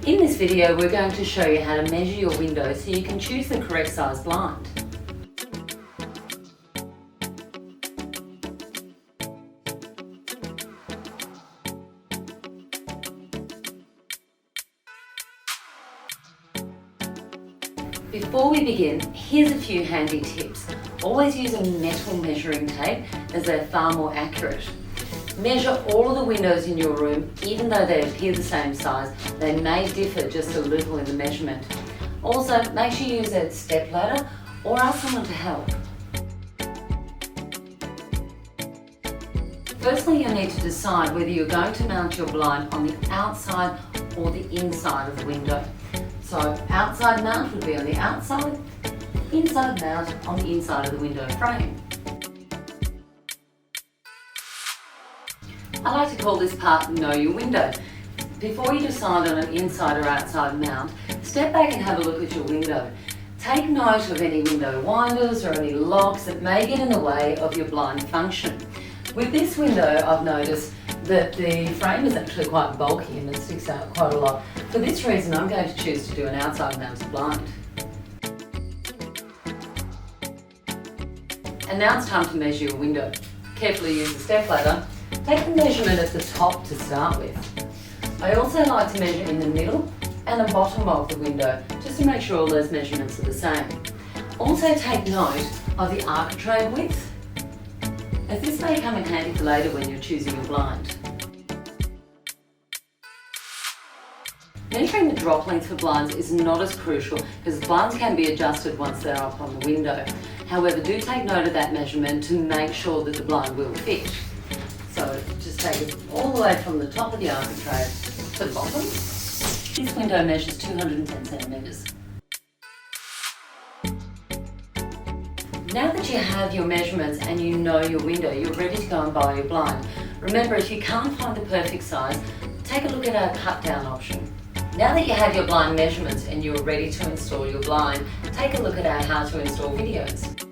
In this video, we're going to show you how to measure your window so you can choose the correct size blind. Before we begin, here's a few handy tips. Always use a metal measuring tape as they're far more accurate. Measure all of the windows in your room, even though they appear the same size, they may differ just a little in the measurement. Also, make sure you use a step ladder or ask someone to help. Firstly, you'll need to decide whether you're going to mount your blind on the outside or the inside of the window. So, outside mount would be on the outside, inside mount on the inside of the window frame. I like to call this part Know Your Window. Before you decide on an inside or outside mount, step back and have a look at your window. Take note of any window winders or any locks that may get in the way of your blind function. With this window, I've noticed that the frame is actually quite bulky and it sticks out quite a lot. For this reason, I'm going to choose to do an outside mounted blind. And now it's time to measure your window. Carefully use the step ladder. Take the measurement at the top to start with. I also like to measure in the middle and the bottom of the window, just to make sure all those measurements are the same. Also take note of the architrave width, as this may come in handy for later when you're choosing your blind. Measuring the drop length for blinds is not as crucial because blinds can be adjusted once they're up on the window. However, do take note of that measurement to make sure that the blind will fit. So just take it all the way from the top of the architrave to the bottom. This window measures 210 centimetres. Now that you have your measurements and you know your window, you're ready to go and buy your blind. Remember, if you can't find the perfect size, take a look at our cut down option. Now that you have your blind measurements and you're ready to install your blind, take a look at our how to install videos.